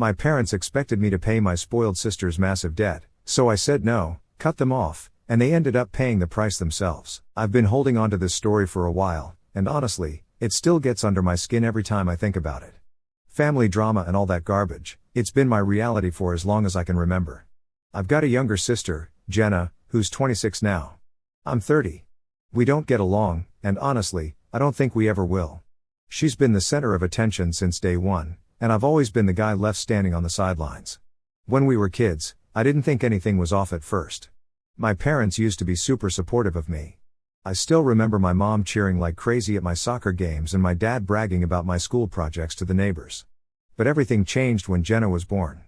My parents expected me to pay my spoiled sister's massive debt, so I said no, cut them off, and they ended up paying the price themselves. I've been holding on to this story for a while, and honestly, it still gets under my skin every time I think about it. Family drama and all that garbage, it's been my reality for as long as I can remember. I've got a younger sister, Jenna, who's 26 now. I'm 30. We don't get along, and honestly, I don't think we ever will. She's been the center of attention since day one, and I've always been the guy left standing on the sidelines. When we were kids, I didn't think anything was off at first. My parents used to be super supportive of me. I still remember my mom cheering like crazy at my soccer games and my dad bragging about my school projects to the neighbors. But everything changed when Jenna was born.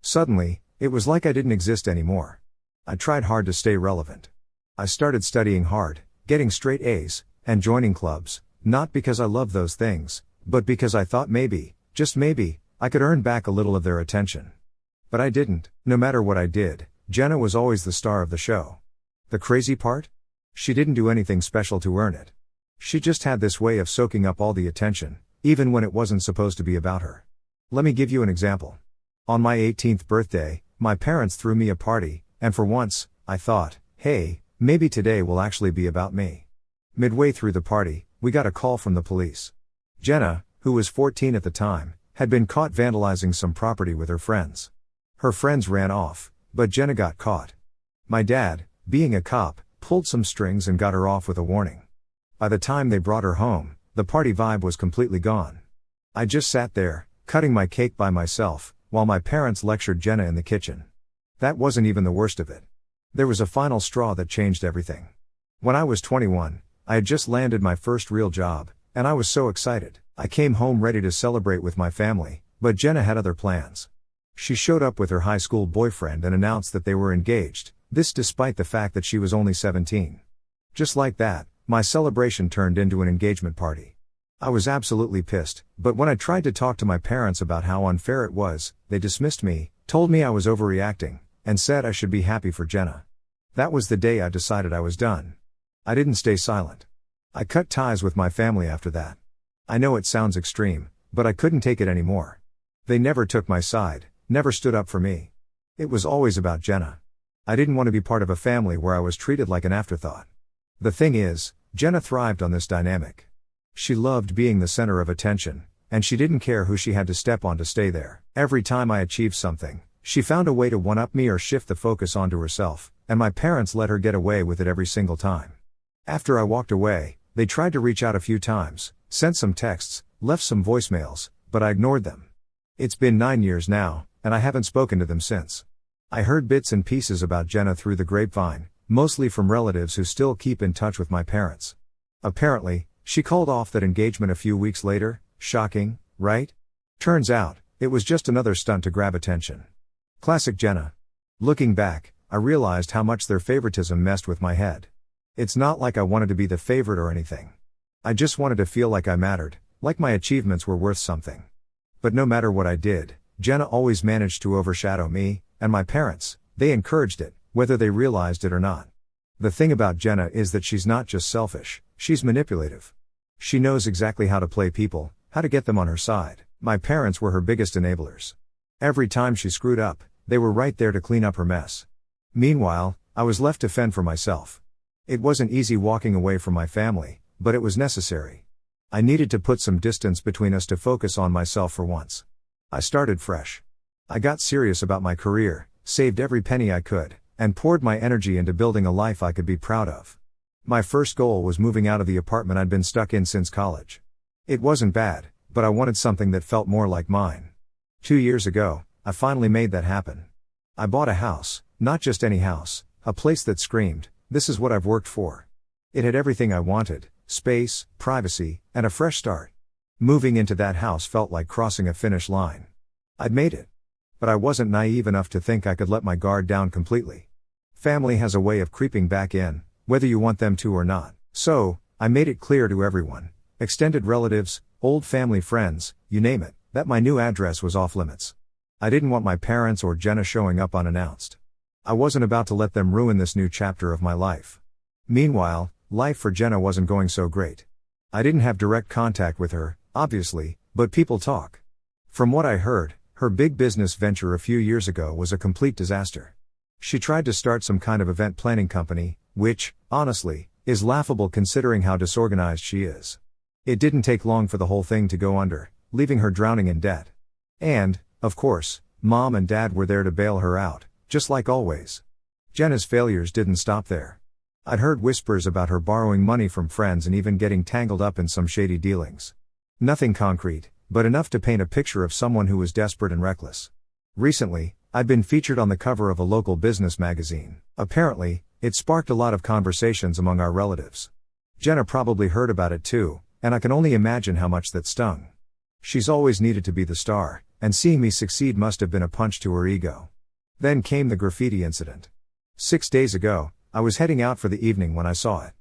Suddenly, it was like I didn't exist anymore. I tried hard to stay relevant. I started studying hard, getting straight A's, and joining clubs, not because I loved those things, but because I thought maybe, just maybe, I could earn back a little of their attention. But I didn't. No matter what I did, Jenna was always the star of the show. The crazy part? She didn't do anything special to earn it. She just had this way of soaking up all the attention, even when it wasn't supposed to be about her. Let me give you an example. On my 18th birthday, my parents threw me a party, and for once, I thought, hey, maybe today will actually be about me. Midway through the party, we got a call from the police. Jenna, who was 14 at the time, had been caught vandalizing some property with her friends. Her friends ran off, but Jenna got caught. My dad, being a cop, pulled some strings and got her off with a warning. By the time they brought her home, the party vibe was completely gone. I just sat there, cutting my cake by myself, while my parents lectured Jenna in the kitchen. That wasn't even the worst of it. There was a final straw that changed everything. When I was 21, I had just landed my first real job, and I was so excited. I came home ready to celebrate with my family, but Jenna had other plans. She showed up with her high school boyfriend and announced that they were engaged, this despite the fact that she was only 17. Just like that, my celebration turned into an engagement party. I was absolutely pissed, but when I tried to talk to my parents about how unfair it was, they dismissed me, told me I was overreacting, and said I should be happy for Jenna. That was the day I decided I was done. I didn't stay silent. I cut ties with my family after that. I know it sounds extreme, but I couldn't take it anymore. They never took my side, never stood up for me. It was always about Jenna. I didn't want to be part of a family where I was treated like an afterthought. The thing is, Jenna thrived on this dynamic. She loved being the center of attention, and she didn't care who she had to step on to stay there. Every time I achieved something, she found a way to one-up me or shift the focus onto herself, and my parents let her get away with it every single time. After I walked away, they tried to reach out a few times, sent some texts, left some voicemails, but I ignored them. It's been 9 years now, and I haven't spoken to them since. I heard bits and pieces about Jenna through the grapevine, mostly from relatives who still keep in touch with my parents. Apparently, she called off that engagement a few weeks later. Shocking, right? Turns out, it was just another stunt to grab attention. Classic Jenna. Looking back, I realized how much their favoritism messed with my head. It's not like I wanted to be the favorite or anything. I just wanted to feel like I mattered, like my achievements were worth something. But no matter what I did, Jenna always managed to overshadow me, and my parents. They encouraged it, whether they realized it or not. The thing about Jenna is that she's not just selfish, she's manipulative. She knows exactly how to play people, how to get them on her side. My parents were her biggest enablers. Every time she screwed up, they were right there to clean up her mess. Meanwhile, I was left to fend for myself. It wasn't easy walking away from my family, but it was necessary. I needed to put some distance between us to focus on myself for once. I started fresh. I got serious about my career, saved every penny I could, and poured my energy into building a life I could be proud of. My first goal was moving out of the apartment I'd been stuck in since college. It wasn't bad, but I wanted something that felt more like mine. 2 years ago, I finally made that happen. I bought a house, not just any house, a place that screamed, "This is what I've worked for." It had everything I wanted: space, privacy, and a fresh start. Moving into that house felt like crossing a finish line. I'd made it. But I wasn't naive enough to think I could let my guard down completely. Family has a way of creeping back in, whether you want them to or not. So, I made it clear to everyone, extended relatives, old family friends, you name it, that my new address was off limits. I didn't want my parents or Jenna showing up unannounced. I wasn't about to let them ruin this new chapter of my life. Meanwhile, life for Jenna wasn't going so great. I didn't have direct contact with her, obviously, but people talk. From what I heard, Her big business venture a few years ago was a complete disaster. She tried to start some kind of event planning company, which, honestly, is laughable considering how disorganized she is. It didn't take long for the whole thing to go under, leaving her drowning in debt. And, of course, Mom and Dad were there to bail her out, just like always. Jenna's failures didn't stop there. I'd heard whispers about her borrowing money from friends and even getting tangled up in some shady dealings. Nothing concrete, but enough to paint a picture of someone who was desperate and reckless. Recently, I'd been featured on the cover of a local business magazine. Apparently, it sparked a lot of conversations among our relatives. Jenna probably heard about it too, and I can only imagine how much that stung. She's always needed to be the star, and seeing me succeed must have been a punch to her ego. Then came the graffiti incident. 6 days ago, I was heading out for the evening when I saw it.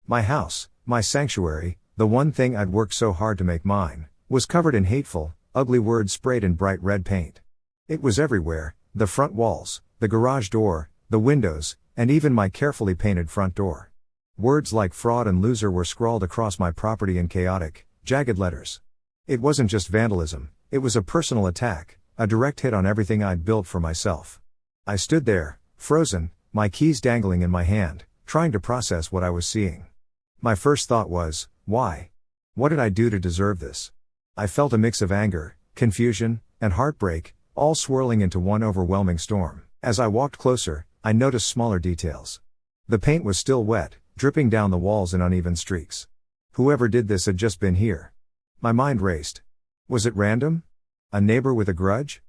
My house, my sanctuary, the one thing I'd worked so hard to make mine, was covered in hateful, ugly words sprayed in bright red paint. It was everywhere, the front walls, the garage door, the windows, and even my carefully painted front door. Words like fraud and loser were scrawled across my property in chaotic, jagged letters. It wasn't just vandalism, it was a personal attack, a direct hit on everything I'd built for myself. I stood there, frozen, my keys dangling in my hand, trying to process what I was seeing. My first thought was, why? What did I do to deserve this? I felt a mix of anger, confusion, and heartbreak, all swirling into one overwhelming storm. As I walked closer, I noticed smaller details. The paint was still wet, dripping down the walls in uneven streaks. Whoever did this had just been here. My mind raced. Was it random? A neighbor with a grudge?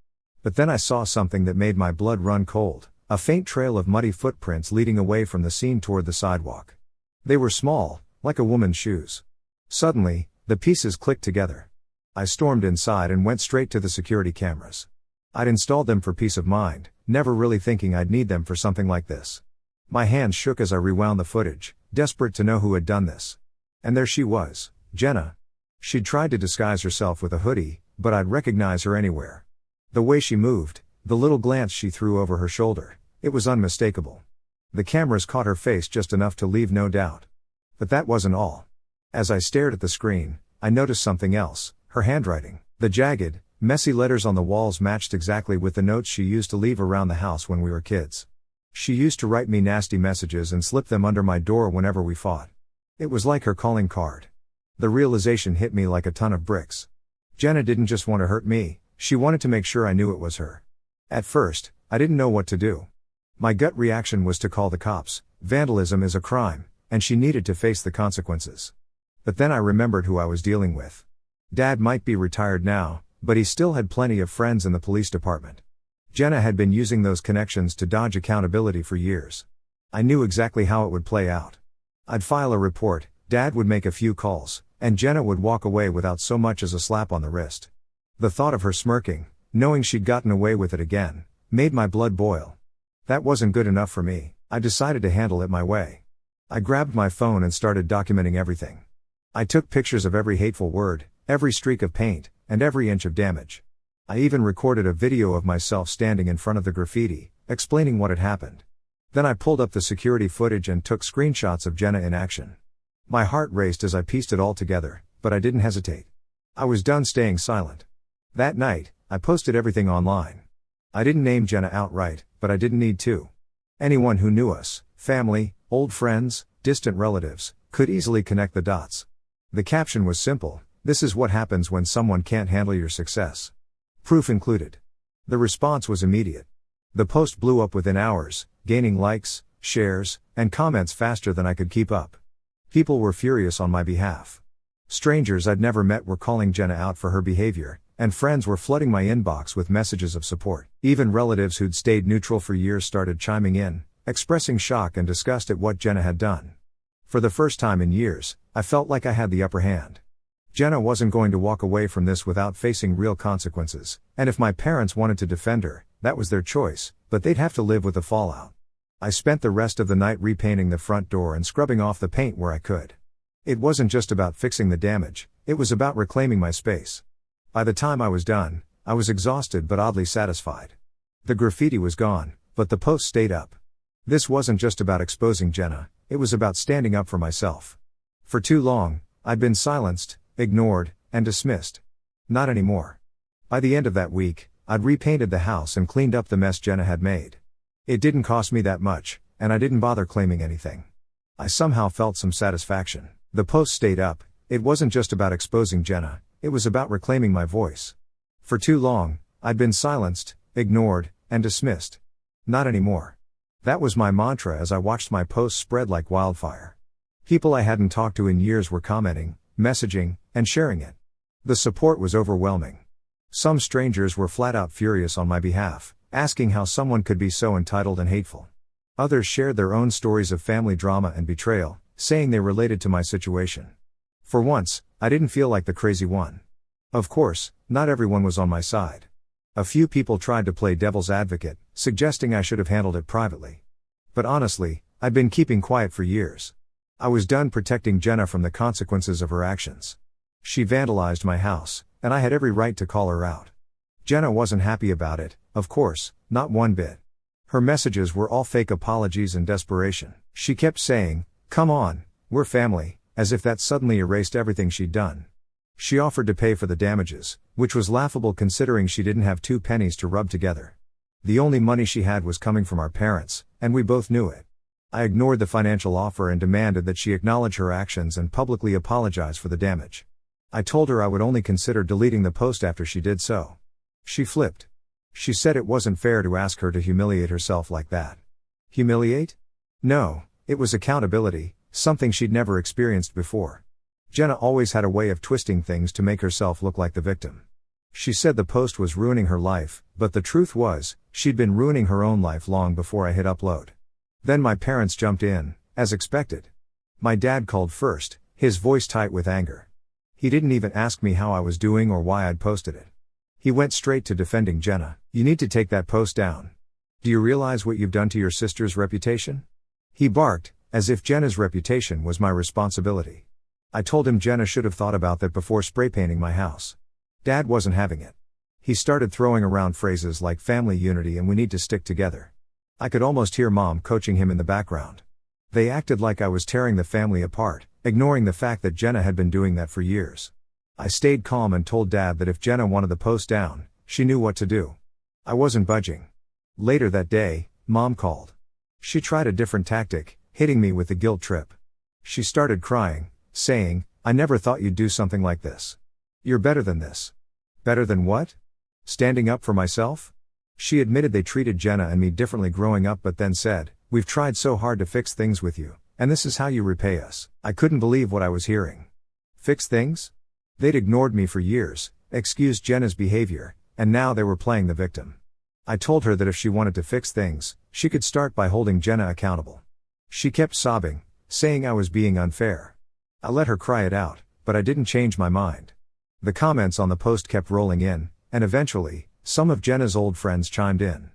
But then I saw something that made my blood run cold. A faint trail of muddy footprints leading away from the scene toward the sidewalk. They were small, like a woman's shoes. Suddenly, the pieces clicked together. I stormed inside and went straight to the security cameras. I'd installed them for peace of mind, never really thinking I'd need them for something like this. My hands shook as I rewound the footage, desperate to know who had done this. And there she was, Jenna. She'd tried to disguise herself with a hoodie, but I'd recognize her anywhere. The way she moved, the little glance she threw over her shoulder, it was unmistakable. The cameras caught her face just enough to leave no doubt. But that wasn't all. As I stared at the screen, I noticed something else, her handwriting. The jagged, messy letters on the walls matched exactly with the notes she used to leave around the house when we were kids. She used to write me nasty messages and slip them under my door whenever we fought. It was like her calling card. The realization hit me like a ton of bricks. Jenna didn't just want to hurt me, she wanted to make sure I knew it was her. At first, I didn't know what to do. My gut reaction was to call the cops. Vandalism is a crime, and she needed to face the consequences. But then I remembered who I was dealing with. Dad might be retired now, but he still had plenty of friends in the police department. Jenna had been using those connections to dodge accountability for years. I knew exactly how it would play out. I'd file a report, Dad would make a few calls, and Jenna would walk away without so much as a slap on the wrist. The thought of her smirking, knowing she'd gotten away with it again, made my blood boil. That wasn't good enough for me. I decided to handle it my way. I grabbed my phone and started documenting everything. I took pictures of every hateful word, every streak of paint, and every inch of damage. I even recorded a video of myself standing in front of the graffiti, explaining what had happened. Then I pulled up the security footage and took screenshots of Jenna in action. My heart raced as I pieced it all together, but I didn't hesitate. I was done staying silent. That night, I posted everything online. I didn't name Jenna outright, but I didn't need to. Anyone who knew us, family, old friends, distant relatives, could easily connect the dots. The caption was simple: this is what happens when someone can't handle your success. Proof included. The response was immediate. The post blew up within hours, gaining likes, shares, and comments faster than I could keep up. People were furious on my behalf. Strangers I'd never met were calling Jenna out for her behavior, and friends were flooding my inbox with messages of support. Even relatives who'd stayed neutral for years started chiming in, expressing shock and disgust at what Jenna had done. For the first time in years, I felt like I had the upper hand. Jenna wasn't going to walk away from this without facing real consequences, and if my parents wanted to defend her, that was their choice, but they'd have to live with the fallout. I spent the rest of the night repainting the front door and scrubbing off the paint where I could. It wasn't just about fixing the damage, it was about reclaiming my space. By the time I was done, I was exhausted but oddly satisfied. The graffiti was gone, but the post stayed up. This wasn't just about exposing Jenna, it was about standing up for myself. For too long, I'd been silenced, ignored, and dismissed. Not anymore. By the end of that week, I'd repainted the house and cleaned up the mess Jenna had made. It didn't cost me that much, and I didn't bother claiming anything. I somehow felt some satisfaction. The post stayed up. It wasn't just about exposing Jenna, it was about reclaiming my voice. For too long, I'd been silenced, ignored, and dismissed. Not anymore. That was my mantra as I watched my posts spread like wildfire. People I hadn't talked to in years were commenting, messaging, and sharing it. The support was overwhelming. Some strangers were flat out furious on my behalf, asking how someone could be so entitled and hateful. Others shared their own stories of family drama and betrayal, saying they related to my situation. For once, I didn't feel like the crazy one. Of course, not everyone was on my side. A few people tried to play devil's advocate, suggesting I should have handled it privately. But honestly, I'd been keeping quiet for years. I was done protecting Jenna from the consequences of her actions. She vandalized my house, and I had every right to call her out. Jenna wasn't happy about it, of course, not one bit. Her messages were all fake apologies and desperation. She kept saying, "Come on, we're family," as if that suddenly erased everything she'd done. She offered to pay for the damages, which was laughable considering she didn't have 2 pennies to rub together. The only money she had was coming from our parents, and we both knew it. I ignored the financial offer and demanded that she acknowledge her actions and publicly apologize for the damage. I told her I would only consider deleting the post after she did so. She flipped. She said it wasn't fair to ask her to humiliate herself like that. Humiliate? No, it was accountability, something she'd never experienced before. Jenna always had a way of twisting things to make herself look like the victim. She said the post was ruining her life, but the truth was, she'd been ruining her own life long before I hit upload. Then my parents jumped in, as expected. My dad called first, his voice tight with anger. He didn't even ask me how I was doing or why I'd posted it. He went straight to defending Jenna. "You need to take that post down. Do you realize what you've done to your sister's reputation?" He barked, as if Jenna's reputation was my responsibility. I told him Jenna should have thought about that before spray painting my house. Dad wasn't having it. He started throwing around phrases like family unity and we need to stick together. I could almost hear Mom coaching him in the background. They acted like I was tearing the family apart, ignoring the fact that Jenna had been doing that for years. I stayed calm and told Dad that if Jenna wanted the post down, she knew what to do. I wasn't budging. Later that day, Mom called. She tried a different tactic, hitting me with the guilt trip. She started crying, saying, "I never thought you'd do something like this. You're better than this." Better than what? Standing up for myself? She admitted they treated Jenna and me differently growing up but then said, "We've tried so hard to fix things with you, and this is how you repay us." I couldn't believe what I was hearing. Fix things? They'd ignored me for years, excused Jenna's behavior, and now they were playing the victim. I told her that if she wanted to fix things, she could start by holding Jenna accountable. She kept sobbing, saying I was being unfair. I let her cry it out, but I didn't change my mind. The comments on the post kept rolling in, and eventually, some of Jenna's old friends chimed in.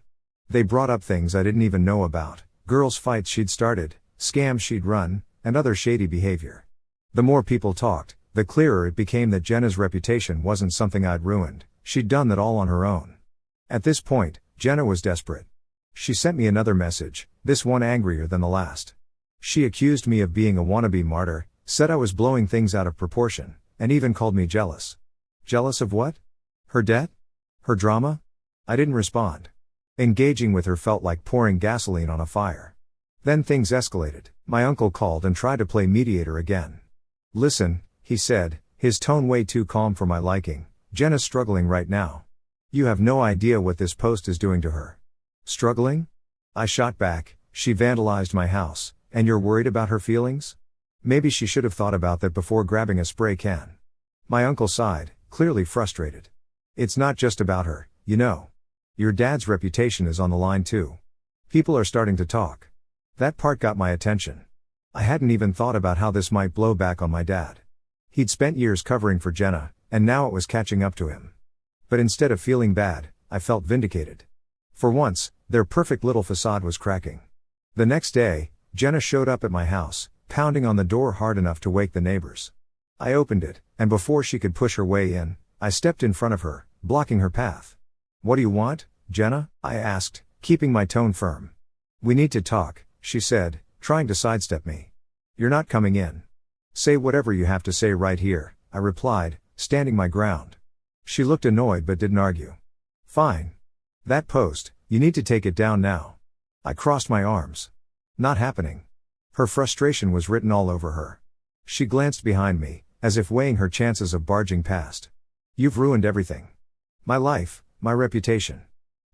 They brought up things I didn't even know about, girls' fights she'd started, scams she'd run, and other shady behavior. The more people talked, the clearer it became that Jenna's reputation wasn't something I'd ruined, she'd done that all on her own. At this point, Jenna was desperate. She sent me another message, this one angrier than the last. She accused me of being a wannabe martyr, said I was blowing things out of proportion, and even called me jealous. Jealous of what? Her debt? Her drama? I didn't respond. Engaging with her felt like pouring gasoline on a fire. Then things escalated. My uncle called and tried to play mediator again. "Listen," he said, his tone way too calm for my liking, "Jenna's struggling right now. You have no idea what this post is doing to her." Struggling? I shot back, "She vandalized my house, and you're worried about her feelings? Maybe she should have thought about that before grabbing a spray can." My uncle sighed, clearly frustrated. "It's not just about her, you know. Your dad's reputation is on the line too. People are starting to talk." That part got my attention. I hadn't even thought about how this might blow back on my dad. He'd spent years covering for Jenna, and now it was catching up to him. But instead of feeling bad, I felt vindicated. For once, their perfect little facade was cracking. The next day, Jenna showed up at my house, pounding on the door hard enough to wake the neighbors. I opened it, and before she could push her way in, I stepped in front of her, blocking her path. "What do you want, Jenna?" I asked, keeping my tone firm. "We need to talk," she said, trying to sidestep me. "You're not coming in." "Say whatever you have to say right here," I replied, standing my ground. She looked annoyed but didn't argue. Fine. That post, you need to take it down now. I crossed my arms. Not happening. Her frustration was written all over her. She glanced behind me, as if weighing her chances of barging past. You've ruined everything. My life, my reputation.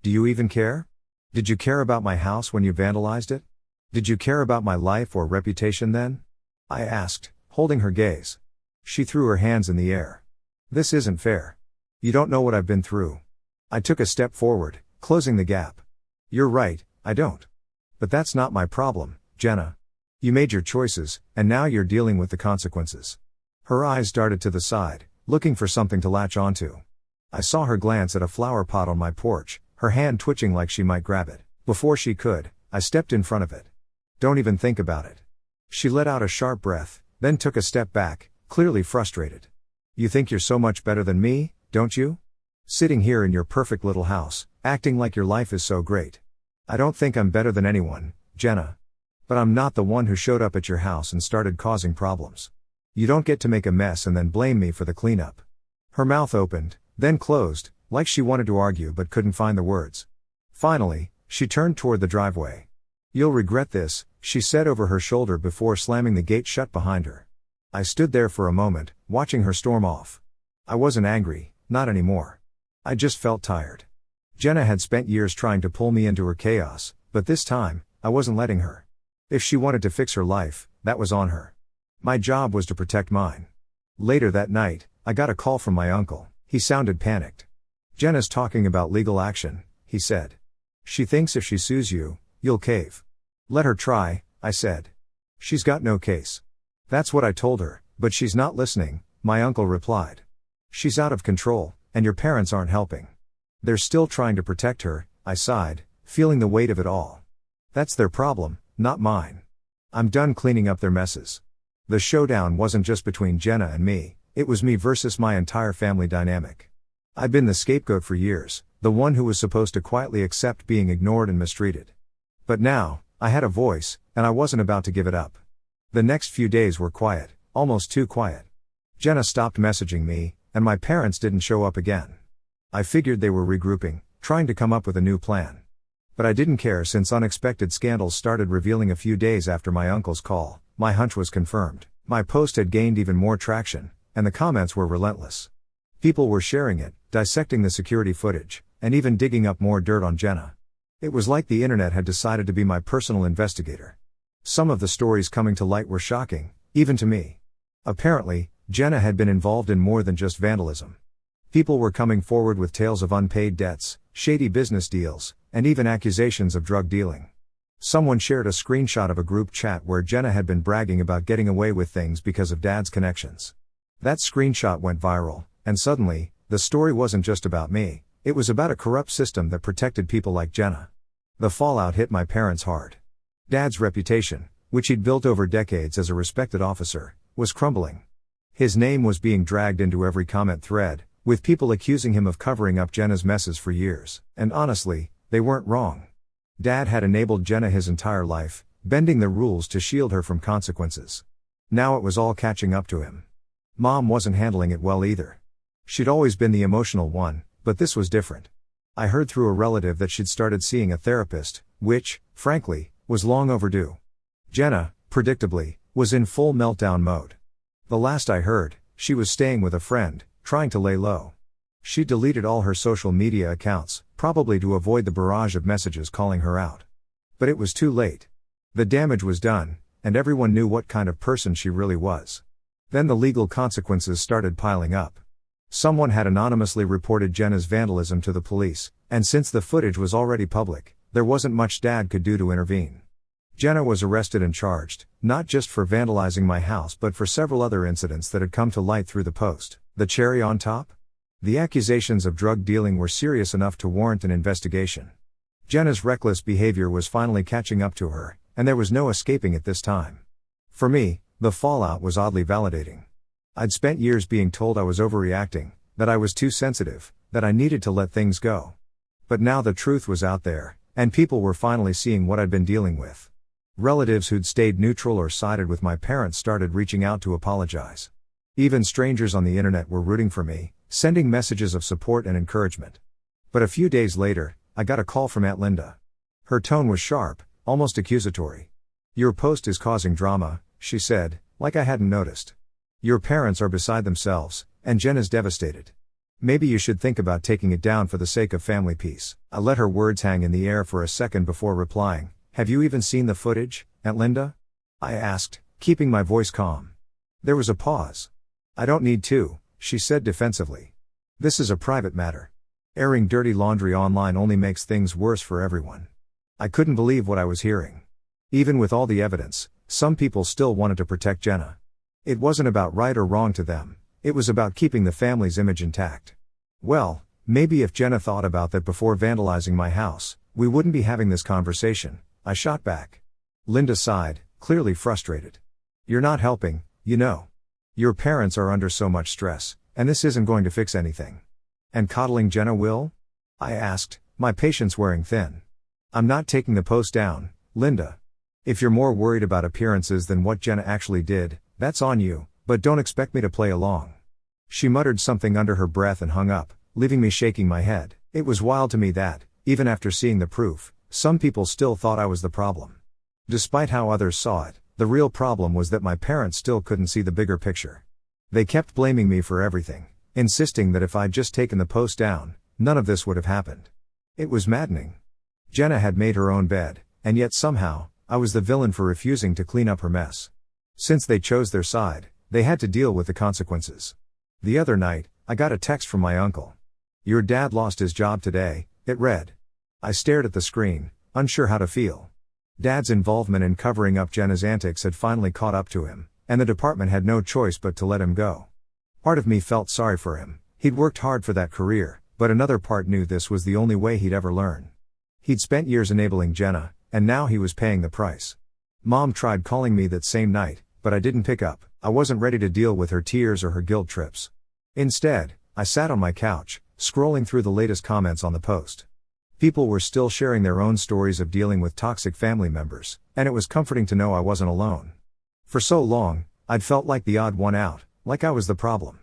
Do you even care? Did you care about my house when you vandalized it? Did you care about my life or reputation then? I asked, holding her gaze. She threw her hands in the air. This isn't fair. You don't know what I've been through. I took a step forward, closing the gap. You're right, I don't. But that's not my problem, Jenna. You made your choices, and now you're dealing with the consequences. Her eyes darted to the side, looking for something to latch onto. I saw her glance at a flower pot on my porch, her hand twitching like she might grab it. Before she could, I stepped in front of it. Don't even think about it. She let out a sharp breath, then took a step back, clearly frustrated. You think you're so much better than me, don't you? Sitting here in your perfect little house, acting like your life is so great. I don't think I'm better than anyone, Jenna. But I'm not the one who showed up at your house and started causing problems. You don't get to make a mess and then blame me for the cleanup. Her mouth opened, then closed, like she wanted to argue but couldn't find the words. Finally, she turned toward the driveway. You'll regret this, she said over her shoulder before slamming the gate shut behind her. I stood there for a moment, watching her storm off. I wasn't angry, not anymore. I just felt tired. Jenna had spent years trying to pull me into her chaos, but this time, I wasn't letting her. If she wanted to fix her life, that was on her. My job was to protect mine. Later that night, I got a call from my uncle. He sounded panicked. Jenna's talking about legal action, he said. She thinks if she sues you, you'll cave. Let her try, I said. She's got no case. That's what I told her, but she's not listening, my uncle replied. She's out of control, and your parents aren't helping. They're still trying to protect her, I sighed, feeling the weight of it all. That's their problem, not mine. I'm done cleaning up their messes. The showdown wasn't just between Jenna and me, it was me versus my entire family dynamic. I'd been the scapegoat for years, the one who was supposed to quietly accept being ignored and mistreated. But now, I had a voice, and I wasn't about to give it up. The next few days were quiet, almost too quiet. Jenna stopped messaging me, and my parents didn't show up again. I figured they were regrouping, trying to come up with a new plan. But I didn't care since unexpected scandals started revealing a few days after my uncle's call. My hunch was confirmed. My post had gained even more traction, and the comments were relentless. People were sharing it, dissecting the security footage, and even digging up more dirt on Jenna. It was like the internet had decided to be my personal investigator. Some of the stories coming to light were shocking, even to me. Apparently, Jenna had been involved in more than just vandalism. People were coming forward with tales of unpaid debts, shady business deals, and even accusations of drug dealing. Someone shared a screenshot of a group chat where Jenna had been bragging about getting away with things because of Dad's connections. That screenshot went viral, and suddenly, the story wasn't just about me, it was about a corrupt system that protected people like Jenna. The fallout hit my parents hard. Dad's reputation, which he'd built over decades as a respected officer, was crumbling. His name was being dragged into every comment thread, with people accusing him of covering up Jenna's messes for years, and honestly, they weren't wrong. Dad had enabled Jenna his entire life, bending the rules to shield her from consequences. Now it was all catching up to him. Mom wasn't handling it well either. She'd always been the emotional one, but this was different. I heard through a relative that she'd started seeing a therapist, which, frankly, was long overdue. Jenna, predictably, was in full meltdown mode. The last I heard, she was staying with a friend, trying to lay low. She deleted all her social media accounts, probably to avoid the barrage of messages calling her out. But it was too late. The damage was done, and everyone knew what kind of person she really was. Then the legal consequences started piling up. Someone had anonymously reported Jenna's vandalism to the police, and since the footage was already public, there wasn't much Dad could do to intervene. Jenna was arrested and charged, not just for vandalizing my house but for several other incidents that had come to light through the post. The cherry on top? The accusations of drug dealing were serious enough to warrant an investigation. Jenna's reckless behavior was finally catching up to her, and there was no escaping it this time. For me, the fallout was oddly validating. I'd spent years being told I was overreacting, that I was too sensitive, that I needed to let things go. But now the truth was out there, and people were finally seeing what I'd been dealing with. Relatives who'd stayed neutral or sided with my parents started reaching out to apologize. Even strangers on the internet were rooting for me, sending messages of support and encouragement. But a few days later, I got a call from Aunt Linda. Her tone was sharp, almost accusatory. "Your post is causing drama," she said, like I hadn't noticed. "Your parents are beside themselves, and Jen is devastated. Maybe you should think about taking it down for the sake of family peace." I let her words hang in the air for a second before replying. "Have you even seen the footage, Aunt Linda?" I asked, keeping my voice calm. There was a pause. "I don't need to," she said defensively. "This is a private matter. Airing dirty laundry online only makes things worse for everyone." I couldn't believe what I was hearing. Even with all the evidence, some people still wanted to protect Jenna. It wasn't about right or wrong to them, it was about keeping the family's image intact. Well, maybe if Jenna thought about that before vandalizing my house, we wouldn't be having this conversation, I shot back. Linda sighed, clearly frustrated. "You're not helping, you know. Your parents are under so much stress, and this isn't going to fix anything." "And coddling Jenna will?" I asked, my patience wearing thin. "I'm not taking the post down, Linda. If you're more worried about appearances than what Jenna actually did, that's on you, but don't expect me to play along." She muttered something under her breath and hung up, leaving me shaking my head. It was wild to me that, even after seeing the proof, some people still thought I was the problem. Despite how others saw it, the real problem was that my parents still couldn't see the bigger picture. They kept blaming me for everything, insisting that if I'd just taken the post down, none of this would have happened. It was maddening. Jenna had made her own bed, and yet somehow, I was the villain for refusing to clean up her mess. Since they chose their side, they had to deal with the consequences. The other night, I got a text from my uncle. "Your dad lost his job today," it read. I stared at the screen, unsure how to feel. Dad's involvement in covering up Jenna's antics had finally caught up to him, and the department had no choice but to let him go. Part of me felt sorry for him. He'd worked hard for that career, but another part knew this was the only way he'd ever learn. He'd spent years enabling Jenna, and now he was paying the price. Mom tried calling me that same night, but I didn't pick up. I wasn't ready to deal with her tears or her guilt trips. Instead, I sat on my couch, scrolling through the latest comments on the post. People were still sharing their own stories of dealing with toxic family members, and it was comforting to know I wasn't alone. For so long, I'd felt like the odd one out, like I was the problem.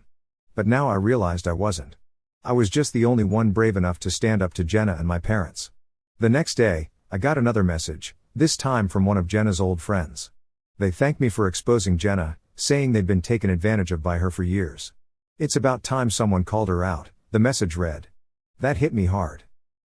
But now I realized I wasn't. I was just the only one brave enough to stand up to Jenna and my parents. The next day, I got another message, this time from one of Jenna's old friends. They thanked me for exposing Jenna, saying they'd been taken advantage of by her for years. "It's about time someone called her out," the message read. That hit me hard.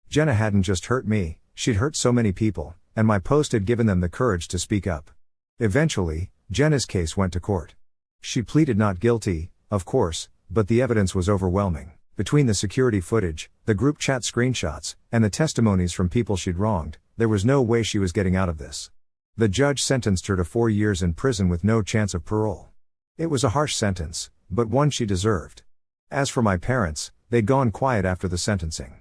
Jenna hadn't just hurt me, she'd hurt so many people, and my post had given them the courage to speak up. Eventually, Jenna's case went to court. She pleaded not guilty, of course, but the evidence was overwhelming. Between the security footage, the group chat screenshots, and the testimonies from people she'd wronged, there was no way she was getting out of this. The judge sentenced her to 4 years in prison with no chance of parole. It was a harsh sentence, but one she deserved. As for my parents, they'd gone quiet after the sentencing.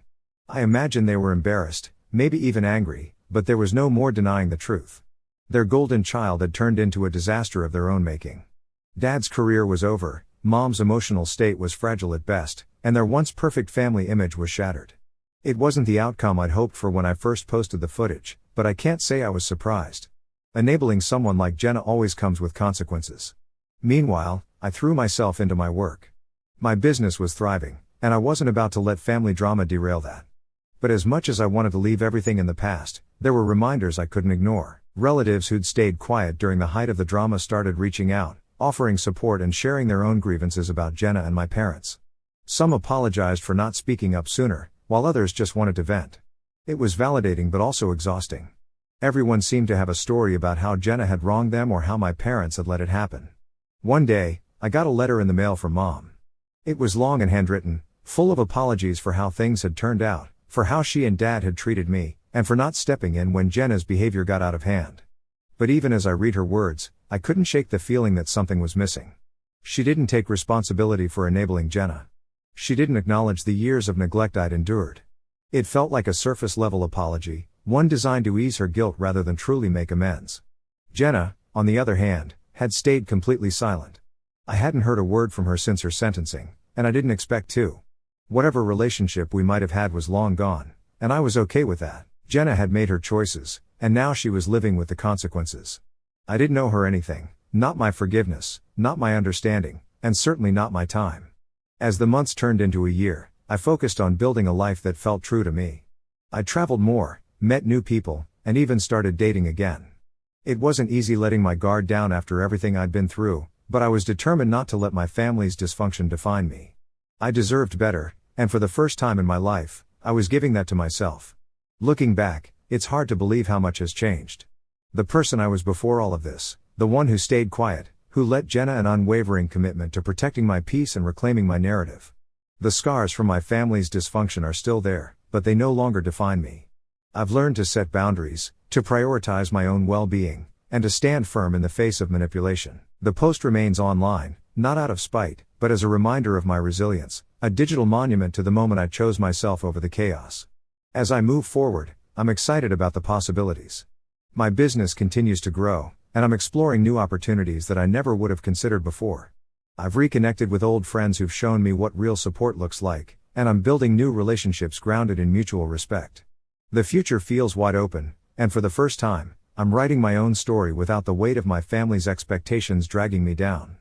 I imagine they were embarrassed, maybe even angry, but there was no more denying the truth. Their golden child had turned into a disaster of their own making. Dad's career was over, Mom's emotional state was fragile at best, and their once perfect family image was shattered. It wasn't the outcome I'd hoped for when I first posted the footage, but I can't say I was surprised. Enabling someone like Jenna always comes with consequences. Meanwhile, I threw myself into my work. My business was thriving, and I wasn't about to let family drama derail that. But as much as I wanted to leave everything in the past, there were reminders I couldn't ignore. Relatives who'd stayed quiet during the height of the drama started reaching out, offering support and sharing their own grievances about Jenna and my parents. Some apologized for not speaking up sooner, while others just wanted to vent. It was validating but also exhausting. Everyone seemed to have a story about how Jenna had wronged them or how my parents had let it happen. One day, I got a letter in the mail from Mom. It was long and handwritten, full of apologies for how things had turned out, for how she and Dad had treated me, and for not stepping in when Jenna's behavior got out of hand. But even as I read her words, I couldn't shake the feeling that something was missing. She didn't take responsibility for enabling Jenna. She didn't acknowledge the years of neglect I'd endured. It felt like a surface-level apology, one designed to ease her guilt rather than truly make amends. Jenna, on the other hand, had stayed completely silent. I hadn't heard a word from her since her sentencing, and I didn't expect to. Whatever relationship we might have had was long gone, and I was okay with that. Jenna had made her choices, and now she was living with the consequences. I didn't owe her anything, not my forgiveness, not my understanding, and certainly not my time. As the months turned into a year, I focused on building a life that felt true to me. I traveled more, met new people, and even started dating again. It wasn't easy letting my guard down after everything I'd been through, but I was determined not to let my family's dysfunction define me. I deserved better, and for the first time in my life, I was giving that to myself. Looking back, it's hard to believe how much has changed. The person I was before all of this, the one who stayed quiet, who let Jenna an unwavering commitment to protecting my peace and reclaiming my narrative. The scars from my family's dysfunction are still there, but they no longer define me. I've learned to set boundaries, to prioritize my own well-being, and to stand firm in the face of manipulation. The post remains online, not out of spite, but as a reminder of my resilience, a digital monument to the moment I chose myself over the chaos. As I move forward, I'm excited about the possibilities. My business continues to grow, and I'm exploring new opportunities that I never would have considered before. I've reconnected with old friends who've shown me what real support looks like, and I'm building new relationships grounded in mutual respect. The future feels wide open, and for the first time, I'm writing my own story without the weight of my family's expectations dragging me down.